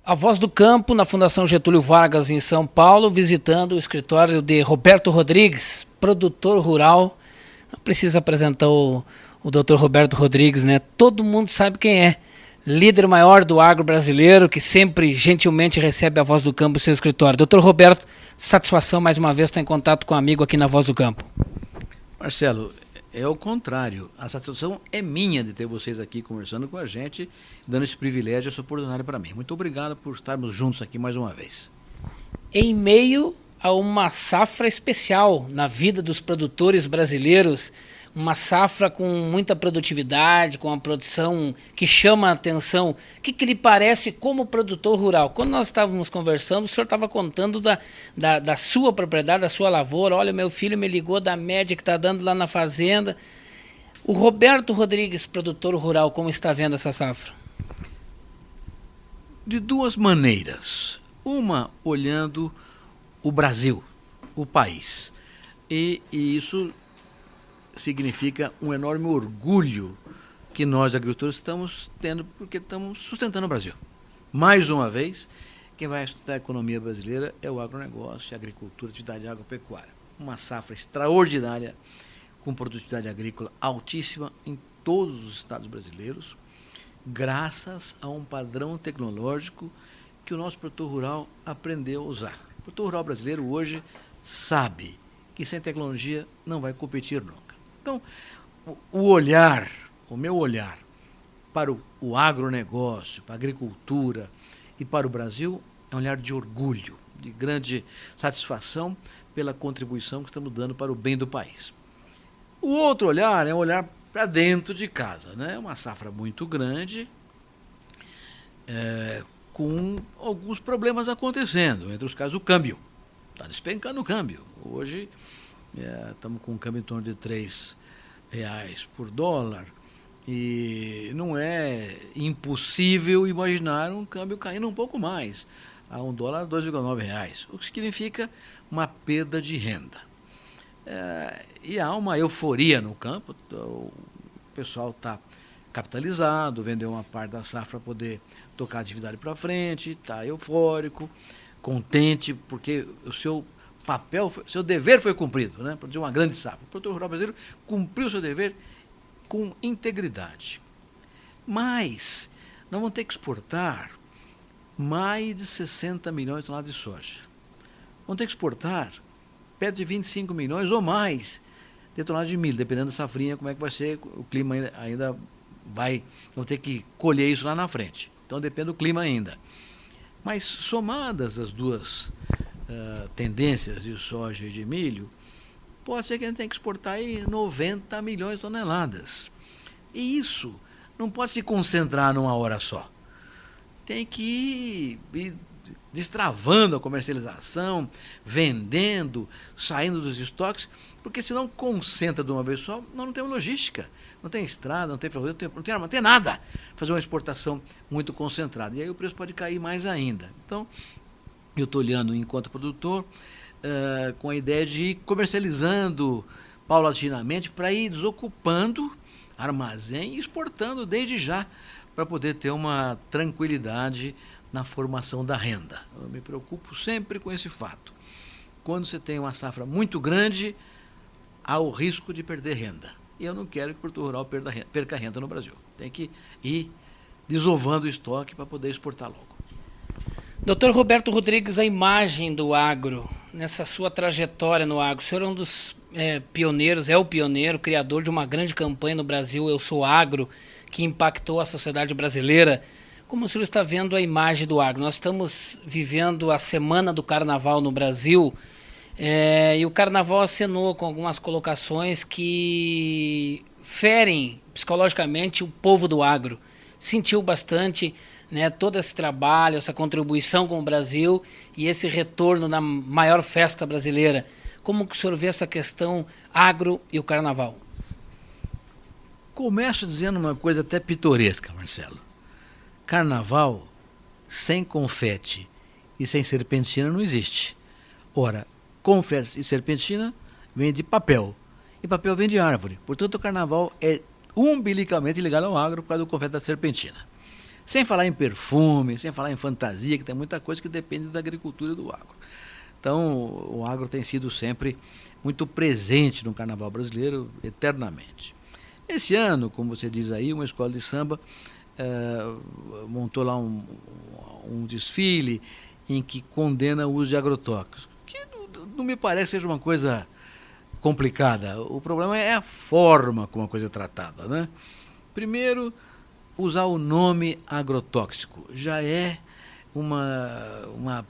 A Voz do Campo, na Fundação Getúlio Vargas, em São Paulo, visitando o escritório de Roberto Rodrigues, produtor rural. Não precisa apresentar o Dr. Roberto Rodrigues, né? Todo mundo sabe quem é. Líder maior do agro brasileiro, que sempre gentilmente recebe a Voz do Campo em seu escritório. Dr. Roberto, satisfação mais uma vez estar em contato com um amigo aqui na Voz do Campo. Marcelo, é o contrário. A satisfação é minha de ter vocês aqui conversando com a gente, dando esse privilégio, essa oportunidade para mim. Muito obrigado por estarmos juntos aqui mais uma vez. Em meio a uma safra especial na vida dos produtores brasileiros, uma safra com muita produtividade, com uma produção que chama a atenção. O que lhe parece como produtor rural? Quando nós estávamos conversando, o senhor estava contando da sua propriedade, da sua lavoura. Olha, meu filho me ligou da média que está dando lá na fazenda. O Roberto Rodrigues, produtor rural, como está vendo essa safra? De duas maneiras. Uma, olhando o Brasil, o país. E isso significa um enorme orgulho que nós, agricultores, estamos tendo, porque estamos sustentando o Brasil. Mais uma vez, quem vai sustentar a economia brasileira é o agronegócio, a agricultura, a atividade agropecuária. Uma safra extraordinária, com produtividade agrícola altíssima em todos os estados brasileiros, graças a um padrão tecnológico que o nosso produtor rural aprendeu a usar. O produtor rural brasileiro hoje sabe que sem tecnologia não vai competir nunca. Então, o meu olhar para o agronegócio, para a agricultura e para o Brasil é um olhar de orgulho, de grande satisfação pela contribuição que estamos dando para o bem do país. O outro olhar é um olhar para dentro de casa, né? Uma safra muito grande, com alguns problemas acontecendo, entre os casos o câmbio. Está despencando o câmbio. Hoje estamos com um câmbio em torno de R$3 por dólar e não é impossível imaginar um câmbio caindo um pouco mais, a $1, R$2,9, o que significa uma perda de renda. E há uma euforia no campo, o pessoal está capitalizado, vendeu uma parte da safra para poder tocar a atividade para frente, está eufórico, contente, porque o seu papel, seu dever foi cumprido, né? Produzir uma grande safra. O produtor rural brasileiro cumpriu o seu dever com integridade. Mas nós vamos ter que exportar mais de 60 milhões de toneladas de soja. Vamos ter que exportar perto de 25 milhões ou mais de toneladas de milho, dependendo da safrinha, como é que vai ser, o clima ainda vai, vamos ter que colher isso lá na frente. Então depende do clima ainda. Mas somadas as duas tendências de soja e de milho, pode ser que a gente tenha que exportar aí 90 milhões de toneladas. E isso não pode se concentrar numa hora só. Tem que ir destravando a comercialização, vendendo, saindo dos estoques, porque se não concentra de uma vez só, nós não temos logística, não tem estrada, não tem ferrovia, não tem nada. Fazer uma exportação muito concentrada. E aí o preço pode cair mais ainda. Então, eu estou olhando enquanto produtor, com a ideia de ir comercializando paulatinamente para ir desocupando armazém e exportando desde já, para poder ter uma tranquilidade na formação da renda. Eu me preocupo sempre com esse fato. Quando você tem uma safra muito grande, há o risco de perder renda. E eu não quero que o produtor rural perca renda no Brasil. Tem que ir desovando o estoque para poder exportar logo. Dr. Roberto Rodrigues, a imagem do agro, nessa sua trajetória no agro, o senhor é um dos pioneiros, é o pioneiro, criador de uma grande campanha no Brasil, Eu Sou Agro, que impactou a sociedade brasileira. Como o senhor está vendo a imagem do agro? Nós estamos vivendo a semana do carnaval no Brasil, e o carnaval acenou com algumas colocações que ferem psicologicamente o povo do agro. Sentiu bastante, né, todo esse trabalho, essa contribuição com o Brasil e esse retorno na maior festa brasileira. Como que o senhor vê essa questão agro e o carnaval? Começo dizendo uma coisa até pitoresca, Marcelo. Carnaval sem confete e sem serpentina não existe. Ora, confete e serpentina vem de papel, e papel vem de árvore. Portanto, o carnaval é umbilicamente ligado ao agro por causa do confete da serpentina. Sem falar em perfume, sem falar em fantasia, que tem muita coisa que depende da agricultura e do agro. Então, o agro tem sido sempre muito presente no carnaval brasileiro, eternamente. Esse ano, como você diz aí, uma escola de samba montou lá um desfile em que condena o uso de agrotóxicos, que não me parece seja uma coisa complicada. O problema é a forma como a coisa é tratada, né? Primeiro, usar o nome agrotóxico já é uma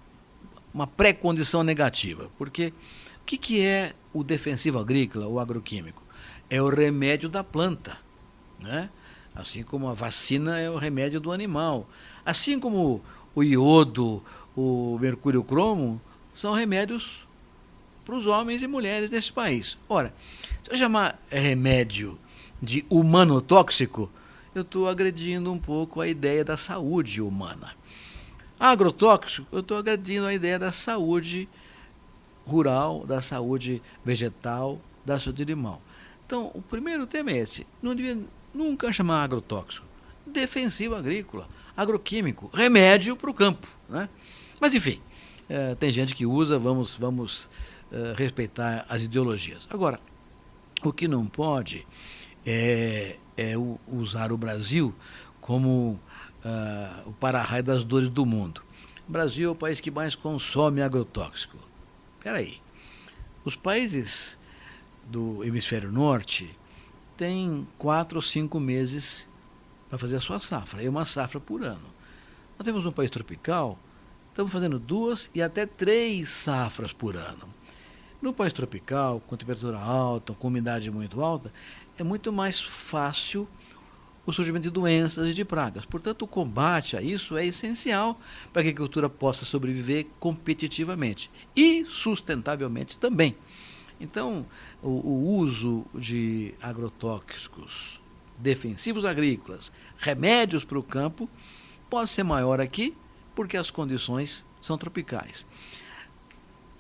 pré-condição negativa, porque o que é o defensivo agrícola, o agroquímico? É o remédio da planta, né? Assim como a vacina é o remédio do animal, assim como o iodo, o mercúrio cromo, são remédios para os homens e mulheres desse país. Ora, se eu chamar remédio de humanotóxico, eu estou agredindo um pouco a ideia da saúde humana. Agrotóxico, eu estou agredindo a ideia da saúde rural, da saúde vegetal, da saúde animal. Então, o primeiro tema é esse. Não devia nunca chamar agrotóxico. Defensivo agrícola, agroquímico, remédio para o campo, né? Mas, enfim, tem gente que usa, vamos respeitar as ideologias. Agora, o que não pode é usar o Brasil como o para-raio das dores do mundo. O Brasil é o país que mais consome agrotóxico. Espera aí. Os países do hemisfério norte têm 4 ou 5 meses para fazer a sua safra, é uma safra por ano. Nós temos um país tropical, estamos fazendo 2 e até 3 safras por ano. No país tropical, com temperatura alta, com umidade muito alta, é muito mais fácil o surgimento de doenças e de pragas. Portanto, o combate a isso é essencial para que a agricultura possa sobreviver competitivamente e sustentavelmente também. Então, o uso de agrotóxicos, defensivos agrícolas, remédios para o campo, pode ser maior aqui porque as condições são tropicais.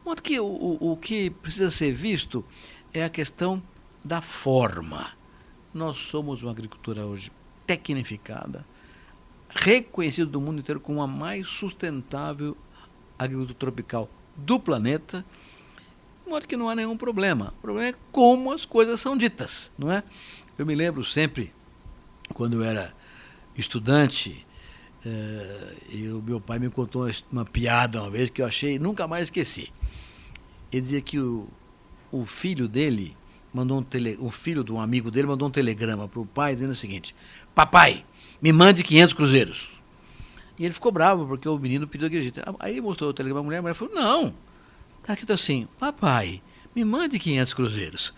O que precisa ser visto é a questão da forma. Nós somos uma agricultura hoje tecnificada, reconhecida do mundo inteiro como a mais sustentável agricultura tropical do planeta, de modo que não há nenhum problema. O problema é como as coisas são ditas, não é? Eu me lembro sempre, quando eu era estudante, e o meu pai me contou uma piada uma vez que eu achei, nunca mais esqueci. Ele dizia que o filho dele o filho de um amigo dele mandou um telegrama para o pai dizendo o seguinte: papai, me mande 500 cruzeiros. E ele ficou bravo porque o menino pediu aquele jeito. Aí mostrou o telegrama à mulher falou: não, está escrito assim: papai, me mande 500 cruzeiros.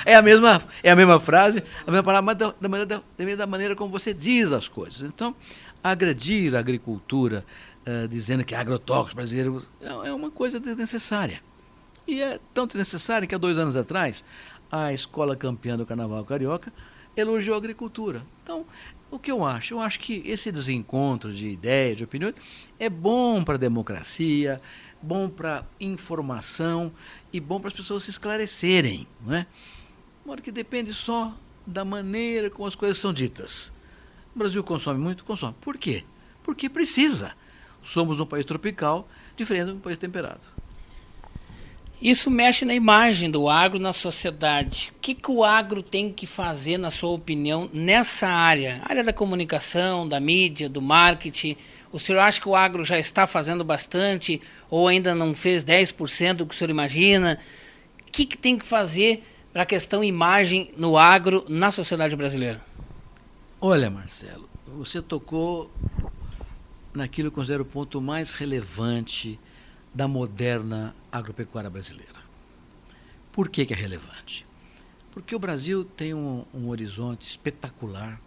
É a mesma frase, a mesma palavra, mas da maneira como você diz as coisas. Então, agredir a agricultura dizendo que é agrotóxico brasileiro é uma coisa desnecessária. E é tão desnecessário que há 2 anos atrás, a escola campeã do Carnaval Carioca elogiou a agricultura. Então, o que eu acho? Eu acho que esse desencontro de ideias, de opiniões, é bom para a democracia, bom para informação e bom para as pessoas se esclarecerem, não é? De modo que depende só da maneira como as coisas são ditas. O Brasil consome muito? Consome. Por quê? Porque precisa. Somos um país tropical, diferente de um país temperado. Isso mexe na imagem do agro na sociedade. O que o agro tem que fazer, na sua opinião, nessa área? Área da comunicação, da mídia, do marketing. O senhor acha que o agro já está fazendo bastante ou ainda não fez 10% do que o senhor imagina? O que tem que fazer para a questão imagem no agro na sociedade brasileira? Olha, Marcelo, você tocou naquilo que eu considero o ponto mais relevante da moderna agropecuária brasileira. Por que é relevante? Porque o Brasil tem um horizonte espetacular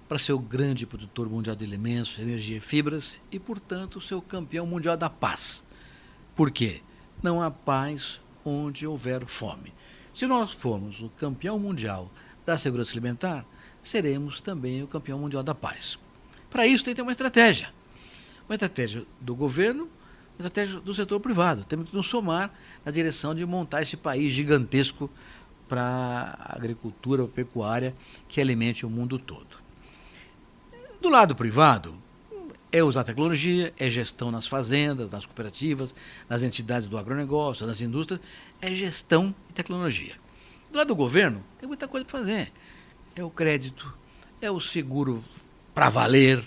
para ser o grande produtor mundial de alimentos, energia e fibras e, portanto, ser o campeão mundial da paz. Por quê? Não há paz onde houver fome. Se nós formos o campeão mundial da segurança alimentar, seremos também o campeão mundial da paz. Para isso tem que ter uma estratégia do governo, uma estratégia do setor privado. Temos que nos somar na direção de montar esse país gigantesco para a agricultura, a pecuária, que alimente o mundo todo. Do lado privado, é usar tecnologia, é gestão nas fazendas, nas cooperativas, nas entidades do agronegócio, nas indústrias, é gestão e tecnologia. Do lado do governo, tem muita coisa para fazer. É o crédito, é o seguro para valer,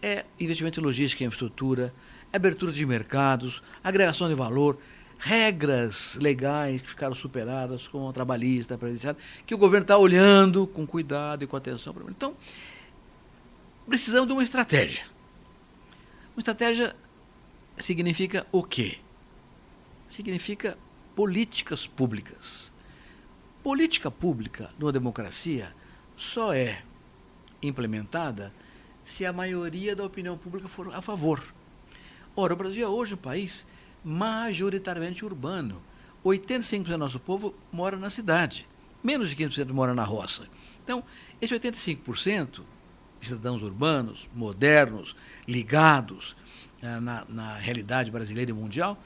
é investimento em logística e infraestrutura, é abertura de mercados, agregação de valor, regras legais que ficaram superadas, como a trabalhista, a previdenciária, que o governo está olhando com cuidado e com atenção. Então, precisamos de uma estratégia. Uma estratégia significa o quê? Significa políticas públicas. Política pública numa democracia só é implementada se a maioria da opinião pública for a favor. Ora, o Brasil é hoje um país majoritariamente urbano. 85% do nosso povo mora na cidade, menos de 15% mora na roça. Então, esse 85% de cidadãos urbanos, modernos, ligados na realidade brasileira e mundial,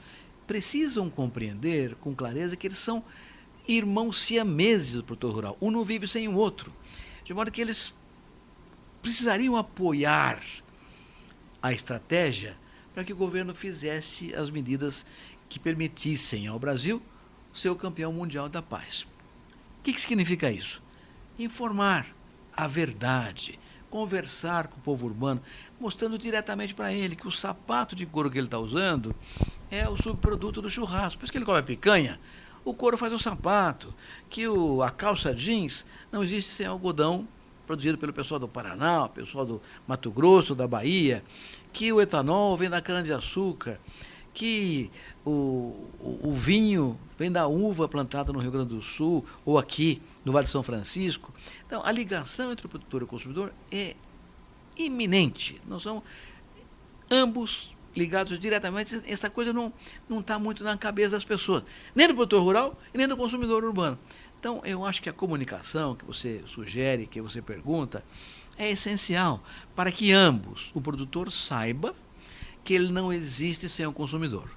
precisam compreender com clareza que eles são irmãos siameses do produtor rural. Um não vive sem o outro. De modo que eles precisariam apoiar a estratégia para que o governo fizesse as medidas que permitissem ao Brasil ser o campeão mundial da paz. O que significa isso? Informar a verdade, conversar com o povo urbano, mostrando diretamente para ele que o sapato de couro que ele está usando é o subproduto do churrasco. Por isso que ele come a picanha, o couro faz o sapato, que a calça jeans não existe sem algodão produzido pelo pessoal do Paraná, pessoal do Mato Grosso, da Bahia, que o etanol vem da cana-de-açúcar, que o vinho vem da uva plantada no Rio Grande do Sul ou aqui no Vale de São Francisco. Então, a ligação entre o produtor e o consumidor é iminente. Nós somos ambos ligados diretamente. Essa coisa não está muito na cabeça das pessoas, nem do produtor rural e nem do consumidor urbano. Então, eu acho que a comunicação que você sugere, que você pergunta, é essencial para que ambos, o produtor saiba que ele não existe sem o consumidor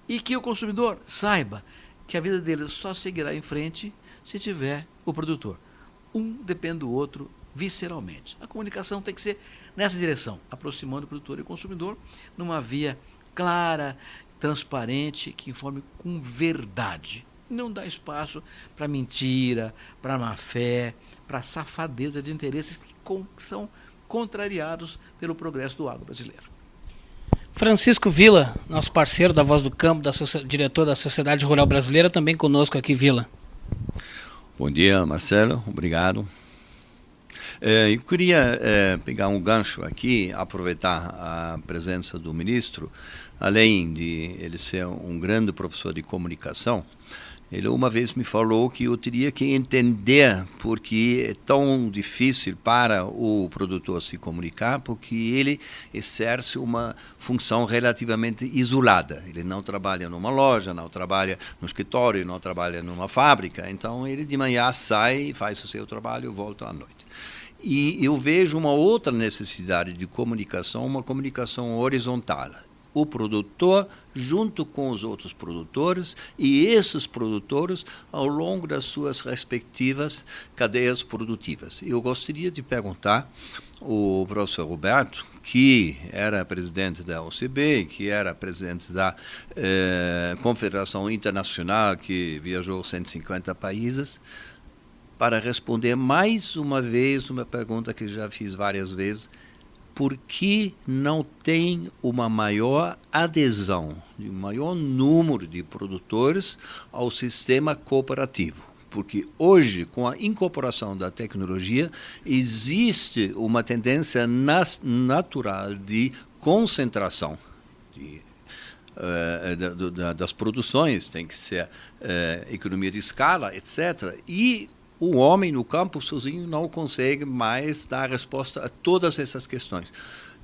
e que o consumidor saiba que a vida dele só seguirá em frente se tiver o produtor. Um depende do outro visceralmente. A comunicação tem que ser nessa direção, aproximando o produtor e o consumidor numa via clara, transparente, que informe com verdade. Não dá espaço para mentira, para má-fé, para safadeza de interesses que são contrariados pelo progresso do agro brasileiro. Francisco Villa, nosso parceiro da Voz do Campo, diretor da Sociedade Rural Brasileira, também conosco aqui, Villa. Bom dia, Marcelo, obrigado. Eu queria pegar um gancho aqui, aproveitar a presença do ministro, além de ele ser um grande professor de comunicação. Ele uma vez me falou que eu teria que entender porque é tão difícil para o produtor se comunicar, porque ele exerce uma função relativamente isolada. Ele não trabalha numa loja, não trabalha no escritório, não trabalha numa fábrica. Então, ele de manhã sai, faz o seu trabalho e volta à noite. E eu vejo uma outra necessidade de comunicação, uma comunicação horizontal. O produtor junto com os outros produtores e esses produtores ao longo das suas respectivas cadeias produtivas. Eu gostaria de perguntar ao professor Roberto, que era presidente da OCB, que era presidente da Confederação Internacional, que viajou 150 países, para responder mais uma vez uma pergunta que já fiz várias vezes: por que não tem uma maior adesão, um maior número de produtores ao sistema cooperativo? Porque hoje, com a incorporação da tecnologia, existe uma tendência natural de concentração das produções, tem que ser economia de escala, etc. E o homem no campo sozinho não consegue mais dar resposta a todas essas questões.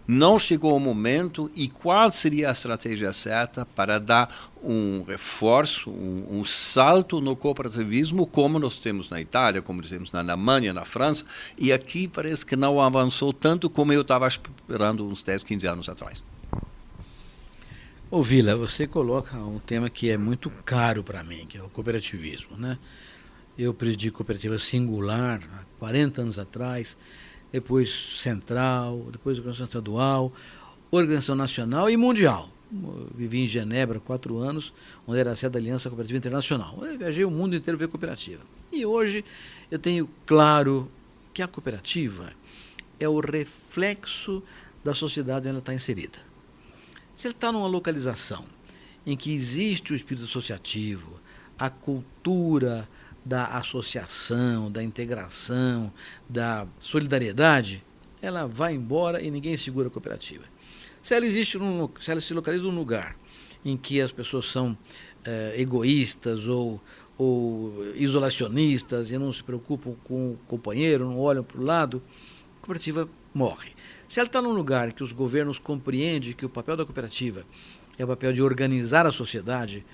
Não chegou o momento, e qual seria a estratégia certa para dar um reforço, um salto no cooperativismo, como nós temos na Itália, como nós temos na Alemanha, na França, e aqui parece que não avançou tanto como eu estava esperando uns 10, 15 anos atrás. Ô Villa, você coloca um tema que é muito caro para mim, que é o cooperativismo, né? Eu presidi cooperativa singular há 40 anos atrás. depois central, depois organização estadual, organização nacional e mundial. Eu vivi em Genebra 4 anos, onde era a sede da Aliança Cooperativa Internacional. Eu viajei o mundo inteiro ver cooperativa. E hoje eu tenho claro que a cooperativa é o reflexo da sociedade onde ela está inserida. Se ele está numa localização em que existe o espírito associativo, a cultura da associação, da integração, da solidariedade, ela vai embora e ninguém segura a cooperativa. Se ela se localiza num lugar em que as pessoas são egoístas ou isolacionistas e não se preocupam com o companheiro, não olham para o lado, a cooperativa morre. Se ela está num lugar que os governos compreendem que o papel da cooperativa é o papel de organizar a sociedade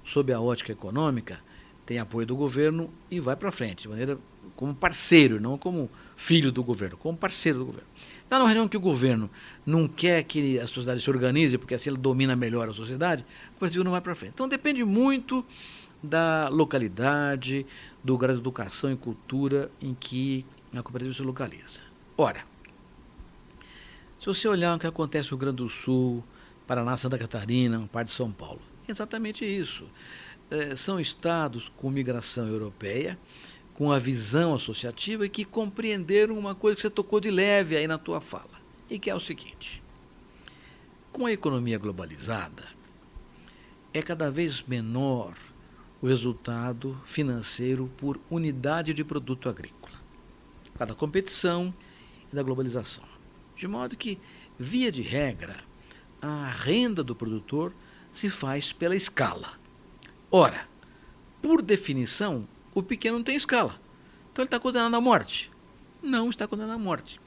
sob a ótica econômica, tem apoio do governo e vai para frente, de maneira como parceiro, não como filho do governo, como parceiro do governo. Está numa reunião que o governo não quer que a sociedade se organize, porque assim ele domina melhor a sociedade, a cooperativa não vai para frente. Então depende muito da localidade, do grau de educação e cultura em que a cooperativa se localiza. Ora, se você olhar o que acontece no Rio Grande do Sul, Paraná, Santa Catarina, uma parte de São Paulo, é exatamente isso. São estados com migração europeia, com a visão associativa e que compreenderam uma coisa que você tocou de leve aí na tua fala, e que é o seguinte: com a economia globalizada, é cada vez menor o resultado financeiro por unidade de produto agrícola, por causa da competição e da globalização. De modo que, via de regra, a renda do produtor se faz pela escala. Ora, por definição, o pequeno não tem escala. Então ele está condenado à morte? Não está condenado à morte.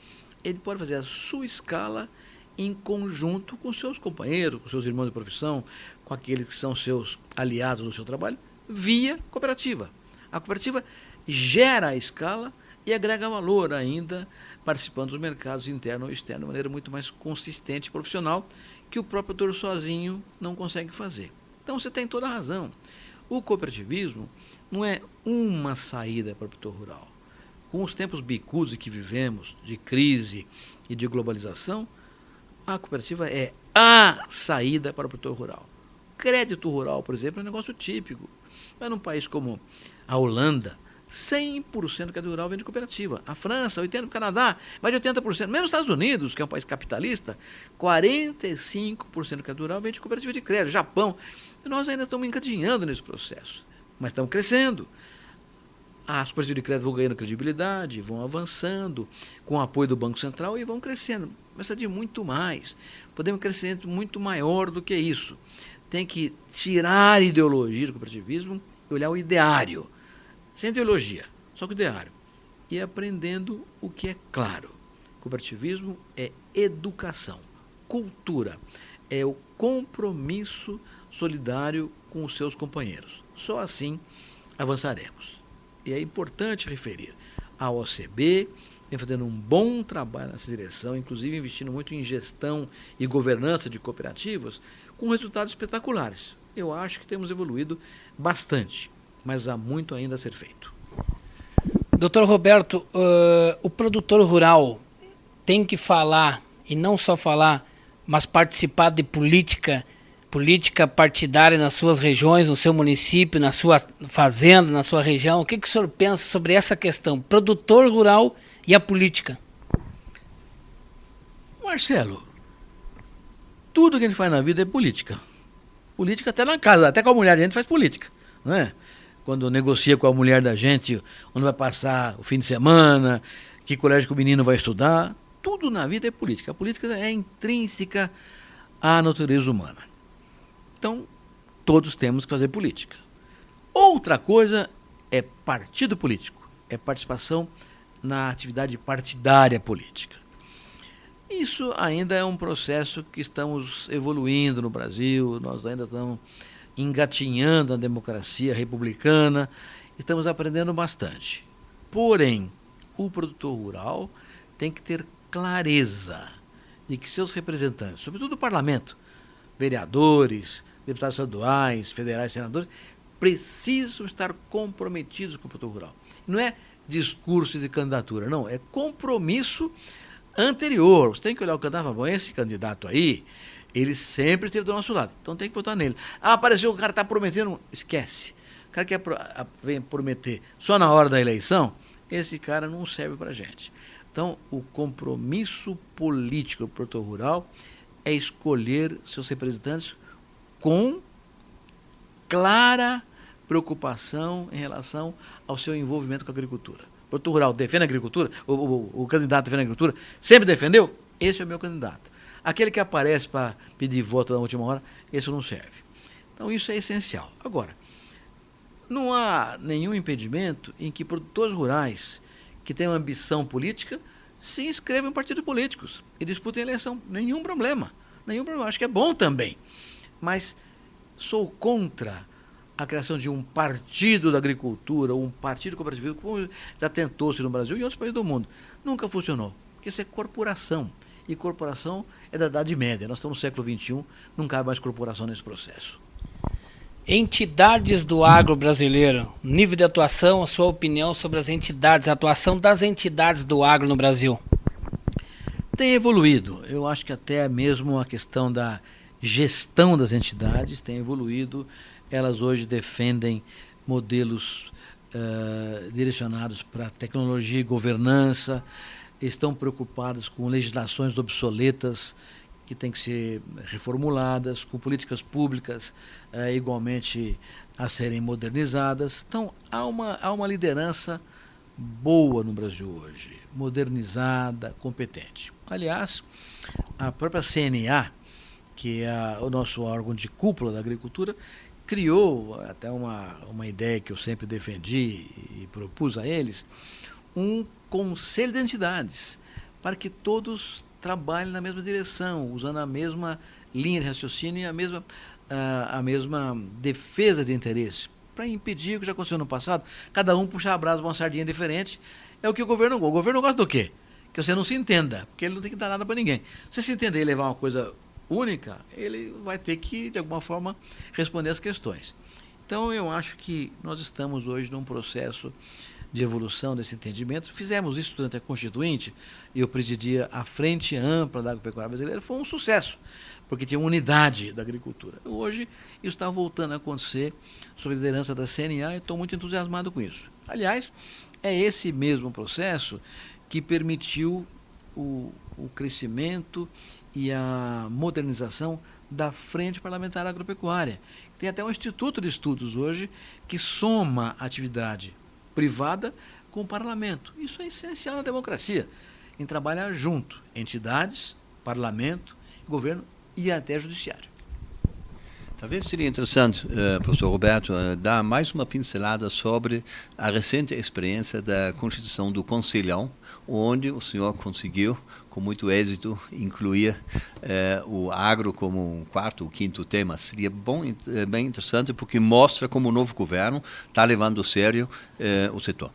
Ele pode fazer a sua escala em conjunto com seus companheiros, com seus irmãos de profissão, com aqueles que são seus aliados no seu trabalho, via cooperativa. A cooperativa gera a escala e agrega valor ainda, participando dos mercados interno e externo de maneira muito mais consistente e profissional, que o próprio autor sozinho não consegue fazer. Então você tem toda a razão. O cooperativismo não é uma saída para o produtor rural. Com os tempos bicudos que vivemos, de crise e de globalização, a cooperativa é a saída para o produtor rural. Crédito rural, por exemplo, é um negócio típico. Mas num país como a Holanda, 100% do crédito rural vem de cooperativa. A França, 80%, o Canadá, mais de 80%. Mesmo os Estados Unidos, que é um país capitalista, 45% do crédito rural vem de cooperativa de crédito. Japão. E nós ainda estamos encaminhando nesse processo, mas estamos crescendo. As cooperativas de crédito vão ganhando credibilidade, vão avançando, com o apoio do Banco Central e vão crescendo. Mas precisa de muito mais. Podemos crescer muito maior do que isso. Tem que tirar a ideologia do cooperativismo e olhar o ideário. Sem ideologia, só com o ideário. E aprendendo o que é claro. Cooperativismo é educação, cultura, é o compromisso solidário com os seus companheiros. Só assim avançaremos. E é importante referir, a OCB vem fazendo um bom trabalho nessa direção, inclusive investindo muito em gestão e governança de cooperativas, com resultados espetaculares. Eu acho que temos evoluído bastante, mas há muito ainda a ser feito. Doutor Roberto, o produtor rural tem que falar, e não só falar, mas participar de política partidária nas suas regiões, no seu município, na sua fazenda, na sua região. O que o senhor pensa sobre essa questão, produtor rural e a política? Marcelo, tudo que a gente faz na vida é política. Política até na casa, até com a mulher a gente faz política, não é? Quando negocia com a mulher da gente, onde vai passar o fim de semana, que colégio que o menino vai estudar, tudo na vida é política. A política é intrínseca à natureza humana. Então, todos temos que fazer política. Outra coisa é partido político, é participação na atividade partidária política. Isso ainda é um processo que estamos evoluindo no Brasil, nós ainda estamos engatinhando a democracia republicana, estamos aprendendo bastante. Porém, o produtor rural tem que ter clareza de que seus representantes, sobretudo o parlamento, vereadores, deputados estaduais, federais, senadores, precisam estar comprometidos com o produtor rural. Não é discurso de candidatura. Não, é compromisso anterior. Você tem que olhar o candidato e falar, bom, esse candidato aí, ele sempre esteve do nosso lado, então tem que votar nele. Ah, apareceu, o cara está prometendo, esquece. O cara quer vem prometer só na hora da eleição, esse cara não serve para a gente. Então, o compromisso político do produtor rural é escolher seus representantes com clara preocupação em relação ao seu envolvimento com a agricultura. O produtor rural defende a agricultura, o candidato defende a agricultura, sempre defendeu? Esse é o meu candidato. Aquele que aparece para pedir voto na última hora, esse não serve. Então, isso é essencial. Agora, não há nenhum impedimento em que produtores rurais que têm uma ambição política se inscrevam em partidos políticos e disputem a eleição. Nenhum problema. Nenhum problema. Acho que é bom também. Mas sou contra a criação de um partido da agricultura, um partido cooperativo, como já tentou-se no Brasil e em outros países do mundo. Nunca funcionou. Porque isso é corporação. E corporação é da Idade Média. Nós estamos no século XXI, não cabe mais corporação nesse processo. Entidades do agro brasileiro, nível de atuação, a sua opinião sobre as entidades, a atuação das entidades do agro no Brasil? Tem evoluído. Eu acho que até mesmo a questão da gestão das entidades tem evoluído. Elas hoje defendem modelos direcionados para tecnologia e governança, estão preocupadas com legislações obsoletas que têm que ser reformuladas, com políticas públicas igualmente a serem modernizadas. Então, há uma liderança boa no Brasil hoje, modernizada, competente. Aliás, a própria CNA, que é o nosso órgão de cúpula da agricultura, criou até uma ideia que eu sempre defendi e propus a eles, um conselho de entidades, para que todos trabalhem na mesma direção, usando a mesma linha de raciocínio e a mesma defesa de interesse, para impedir o que já aconteceu no passado, cada um puxar a brasa para uma sardinha diferente. É o que o governo gosta. O governo gosta do quê? Que você não se entenda, porque ele não tem que dar nada para ninguém. Se você se entender e levar uma coisa única, ele vai ter que, de alguma forma, responder as questões. Então, eu acho que nós estamos hoje num processo de evolução desse entendimento. Fizemos isso durante a Constituinte, e eu presidia a Frente Ampla da Agropecuária Brasileira. Foi um sucesso, porque tinha uma unidade da agricultura. Hoje, isso está voltando a acontecer sob a liderança da CNA e estou muito entusiasmado com isso. Aliás, é esse mesmo processo que permitiu o crescimento e a modernização da Frente Parlamentar Agropecuária. Tem até um instituto de estudos hoje que soma a atividade privada com o parlamento. Isso é essencial na democracia, em trabalhar junto, entidades, parlamento, governo e até judiciário. Talvez seria interessante, professor Roberto, dar mais uma pincelada sobre a recente experiência da constituição do Conselhão, onde o senhor conseguiu, com muito êxito, incluir o agro como um quarto ou quinto tema. Seria bem interessante, porque mostra como o novo governo está levando a sério o setor.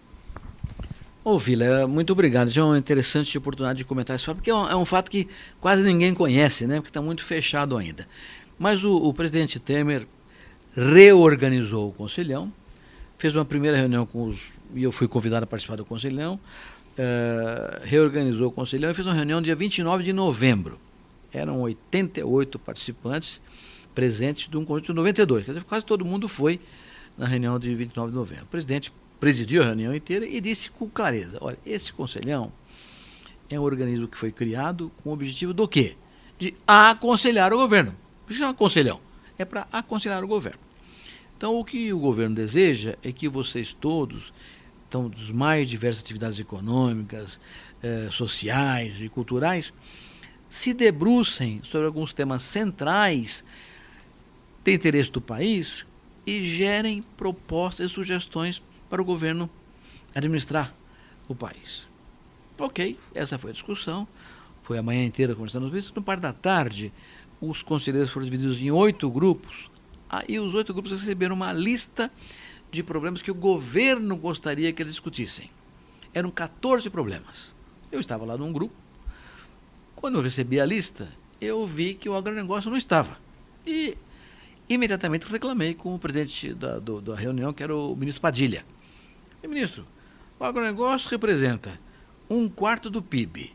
Vila, muito obrigado. Já é uma interessante oportunidade de comentar isso, porque é um fato que quase ninguém conhece, né? Porque está muito fechado ainda. Mas o presidente Temer reorganizou o Conselhão, fez uma primeira reunião e eu fui convidado a participar do Conselhão, reorganizou o Conselhão e fez uma reunião dia 29 de novembro. Eram 88 participantes presentes de um conjunto de 92, quer dizer, quase todo mundo foi na reunião de 29 de novembro. O presidente presidiu a reunião inteira e disse com clareza, olha, esse Conselhão é um organismo que foi criado com o objetivo do quê? De aconselhar o governo. Por que chama Conselhão? É para aconselhar o governo. Então, o que o governo deseja é que vocês todos, então, dos mais diversas atividades econômicas, sociais e culturais, se debrucem sobre alguns temas centrais de interesse do país e gerem propostas e sugestões para o governo administrar o país. Ok, essa foi a discussão. Foi a manhã inteira conversando sobre isso. No par da tarde, os conselheiros foram divididos em 8 grupos, e os 8 grupos receberam uma lista de problemas que o governo gostaria que eles discutissem. Eram 14 problemas. Eu estava lá num grupo. Quando eu recebi a lista, eu vi que o agronegócio não estava. E imediatamente reclamei com o presidente da reunião, que era o ministro Padilha. E, ministro, O agronegócio representa 1/4 do PIB,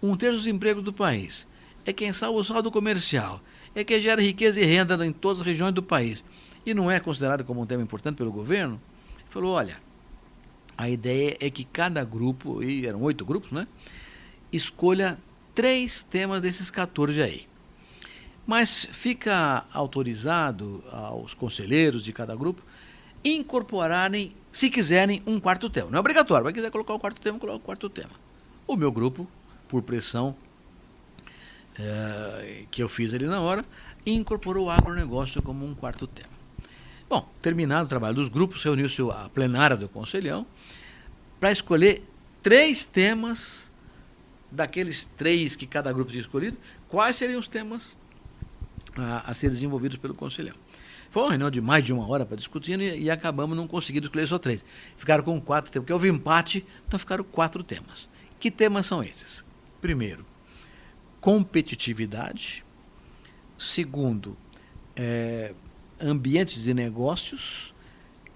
1/3 dos empregos do país, é quem salva o saldo comercial, é quem gera riqueza e renda em todas as regiões do país, e não é considerado como um tema importante pelo governo. Ele falou, olha, a ideia é que cada grupo, e eram 8 grupos, né, escolha 3 temas desses 14 aí. Mas fica autorizado aos conselheiros de cada grupo incorporarem, se quiserem, um 4º tema. Não é obrigatório, mas quiser colocar o 4º tema, coloca o 4º tema. O meu grupo, por pressão que eu fiz ali na hora, incorporou o agronegócio como um 4º tema. Bom, terminado o trabalho dos grupos, reuniu-se a plenária do Conselhão para escolher 3 temas daqueles 3 que cada grupo tinha escolhido, quais seriam os temas a ser desenvolvidos pelo Conselhão. Foi uma reunião de mais de 1 hora para discutir e acabamos não conseguindo escolher só 3. Ficaram com 4 temas, porque houve empate, então ficaram 4 temas. Que temas são esses? Primeiro, competitividade. Segundo, ambientes de negócios,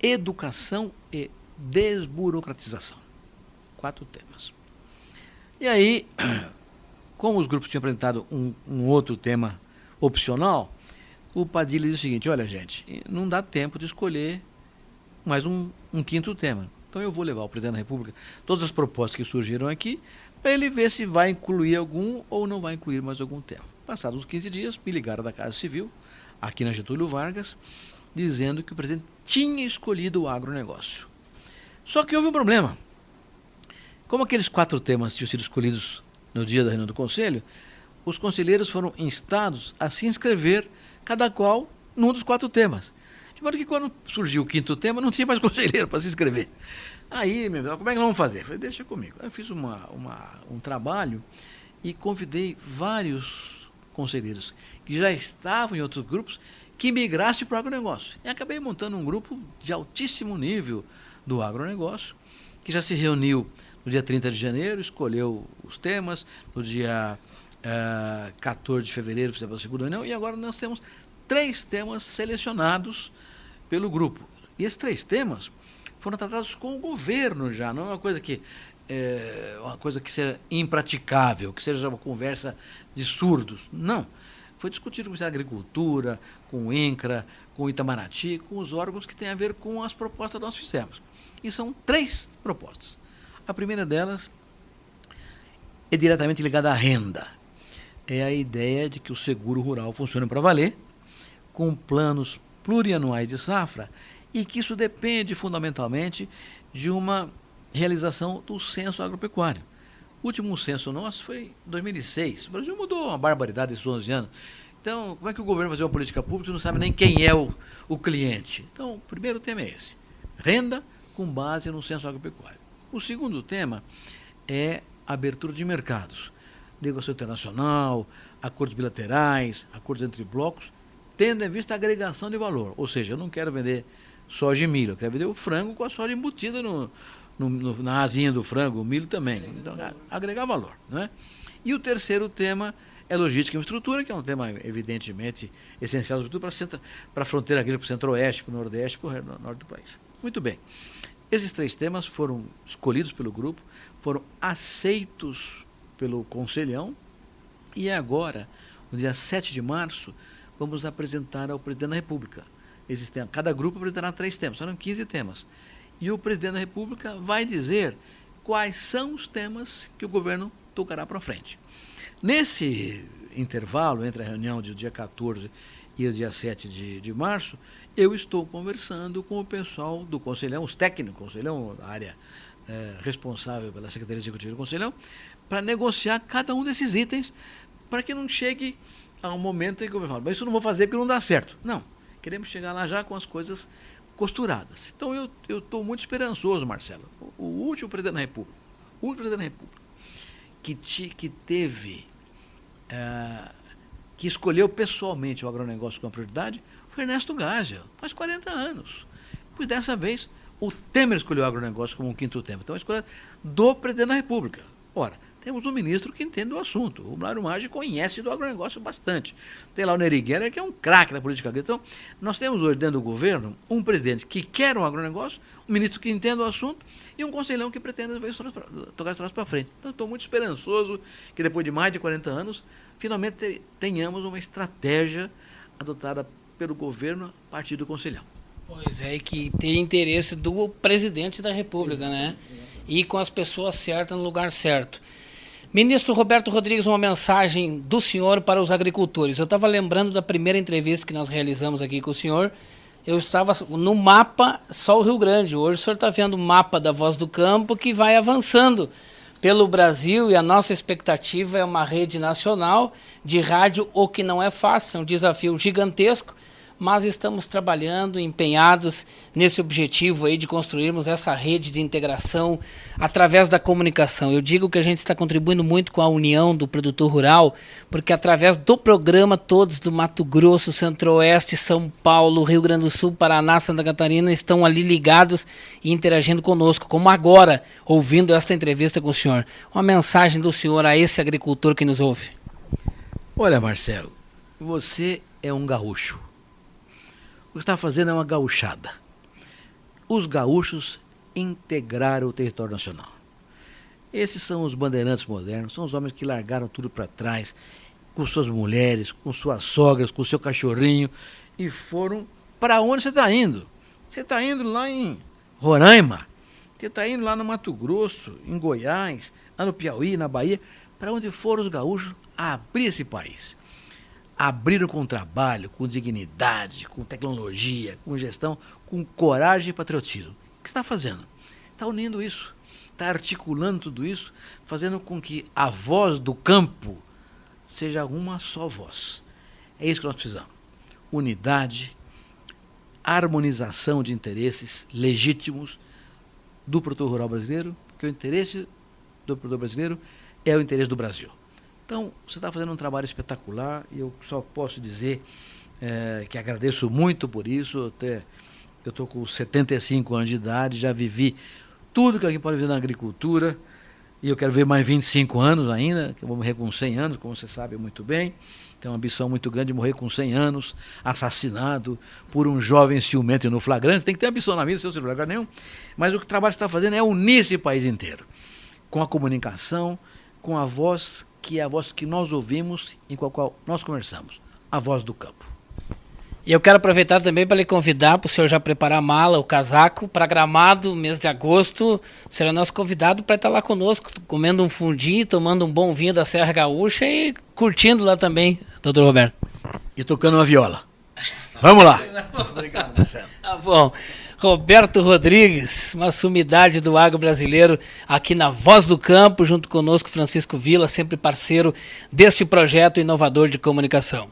educação e desburocratização. 4 temas. E aí, como os grupos tinham apresentado um outro tema opcional, o Padilha disse o seguinte, olha gente, não dá tempo de escolher mais um 5º tema. Então eu vou levar ao presidente da República todas as propostas que surgiram aqui, para ele ver se vai incluir algum ou não vai incluir mais algum tema. Passados uns 15 dias, me ligaram da Casa Civil, aqui na Getúlio Vargas, dizendo que o presidente tinha escolhido o agronegócio. Só que houve um problema. Como aqueles 4 temas tinham sido escolhidos no dia da reunião do Conselho, os conselheiros foram instados a se inscrever, cada qual, num dos 4 temas. De modo que quando surgiu o 5º tema, não tinha mais conselheiro para se inscrever. Aí, meu Deus, como é que nós vamos fazer? Eu falei, deixa comigo. Eu fiz um trabalho e convidei vários conselheiros que já estavam em outros grupos que migrassem para o agronegócio. E acabei montando um grupo de altíssimo nível do agronegócio, que já se reuniu no dia 30 de janeiro, escolheu os temas, no dia 14 de fevereiro fizemos a 2ª reunião, e agora nós temos 3 temas selecionados pelo grupo. E esses 3 temas foram tratados com o governo já, não é uma coisa que seja impraticável, que seja uma conversa de surdos. Não. Foi discutido com o Ministério da Agricultura, com o INCRA, com o Itamaraty, com os órgãos que têm a ver com as propostas que nós fizemos. E são 3 propostas. A primeira delas é diretamente ligada à renda. É a ideia de que o seguro rural funcione para valer, com planos plurianuais de safra, e que isso depende fundamentalmente de uma realização do censo agropecuário. O último censo nosso foi em 2006. O Brasil mudou uma barbaridade esses 11 anos. Então, como é que o governo vai fazer uma política pública e não sabe nem quem é o cliente? Então, o primeiro tema é esse. Renda com base no censo agropecuário. O segundo tema é abertura de mercados. Negociação internacional, acordos bilaterais, acordos entre blocos, tendo em vista a agregação de valor. Ou seja, eu não quero vender soja e milho, eu quero vender o frango com a soja embutida na asinha do frango, o milho também. Então, agregar valor. Né? E o terceiro tema é logística e infraestrutura, que é um tema evidentemente essencial, sobretudo para a fronteira agrícola, para o centro-oeste, para o nordeste, para o norte do país. Muito bem. Esses 3 temas foram escolhidos pelo grupo, foram aceitos pelo Conselhão, e agora, no dia 7 de março, vamos apresentar ao presidente da República. Cada grupo apresentará 3 temas, serão 15 temas. E o presidente da República vai dizer quais são os temas que o governo tocará para frente. Nesse intervalo entre a reunião do dia 14 e o dia 7 de março, eu estou conversando com o pessoal do Conselhão, os técnicos do Conselhão, da área responsável pela Secretaria Executiva do Conselhão, para negociar cada um desses itens, para que não chegue a um momento em que eu vou falar, mas isso eu não vou fazer porque não dá certo. Não, queremos chegar lá já com as coisas costuradas. Então eu estou muito esperançoso, Marcelo. O último presidente da República, que teve, que escolheu pessoalmente o agronegócio como prioridade, foi Ernesto Geisel, faz 40 anos. Pois dessa vez, o Temer escolheu o agronegócio como um 5º tema. Então, a escolha do presidente da República. Ora, temos um ministro que entende do assunto. O Mário Maggi conhece do agronegócio bastante. Tem lá o Neri Geller, que é um craque da política agrícola. Então, nós temos hoje dentro do governo um presidente que quer um agronegócio, um ministro que entende o assunto e um conselhão que pretende tocar as troças para frente. Então, estou muito esperançoso que depois de mais de 40 anos, finalmente tenhamos uma estratégia adotada pelo governo a partir do conselhão. Pois é, que tem interesse do presidente da República, né? E com as pessoas certas no lugar certo. Ministro Roberto Rodrigues, uma mensagem do senhor para os agricultores. Eu estava lembrando da primeira entrevista que nós realizamos aqui com o senhor. Eu estava no mapa só o Rio Grande. Hoje o senhor está vendo o mapa da Voz do Campo que vai avançando pelo Brasil, e a nossa expectativa é uma rede nacional de rádio, o que não é fácil, é um desafio gigantesco, mas estamos trabalhando, empenhados nesse objetivo aí de construirmos essa rede de integração através da comunicação. Eu digo que a gente está contribuindo muito com a união do produtor rural, porque através do programa todos do Mato Grosso, Centro-Oeste, São Paulo, Rio Grande do Sul, Paraná, Santa Catarina estão ali ligados e interagindo conosco, como agora, ouvindo esta entrevista com o senhor. Uma mensagem do senhor a esse agricultor que nos ouve. Olha, Marcelo, você é um gaúcho. O que está fazendo é uma gauchada. Os gaúchos integraram o território nacional. Esses são os bandeirantes modernos, são os homens que largaram tudo para trás, com suas mulheres, com suas sogras, com seu cachorrinho, e foram para onde você está indo. Você está indo lá em Roraima, você está indo lá no Mato Grosso, em Goiás, lá no Piauí, na Bahia, para onde foram os gaúchos abrir esse país. Abriram com trabalho, com dignidade, com tecnologia, com gestão, com coragem e patriotismo. O que está fazendo? Está unindo isso, está articulando tudo isso, fazendo com que a voz do campo seja uma só voz. É isso que nós precisamos. Unidade, harmonização de interesses legítimos do produtor rural brasileiro, porque o interesse do produtor brasileiro é o interesse do Brasil. Então, você está fazendo um trabalho espetacular e eu só posso dizer que agradeço muito por isso. Eu estou com 75 anos de idade, já vivi tudo que alguém pode ver na agricultura e eu quero ver mais 25 anos ainda, que eu vou morrer com 100 anos, como você sabe muito bem. Tenho uma ambição muito grande de morrer com 100 anos, assassinado por um jovem ciumento e no flagrante. Tem que ter ambição na vida, sem flagrante nenhum. Mas o trabalho que você está fazendo é unir esse país inteiro, com a comunicação, com a voz que é a voz que nós ouvimos e com a qual nós conversamos, a voz do campo. E eu quero aproveitar também para lhe convidar para o senhor já preparar a mala, o casaco, para Gramado, mês de agosto. O senhor é nosso convidado para estar lá conosco, comendo um fundinho, tomando um bom vinho da Serra Gaúcha e curtindo lá também, doutor Roberto. E tocando uma viola. Vamos lá. Obrigado, Marcelo. Tá bom. Roberto Rodrigues, uma sumidade do agro brasileiro, aqui na Voz do Campo, junto conosco Francisco Villa, sempre parceiro deste projeto inovador de comunicação.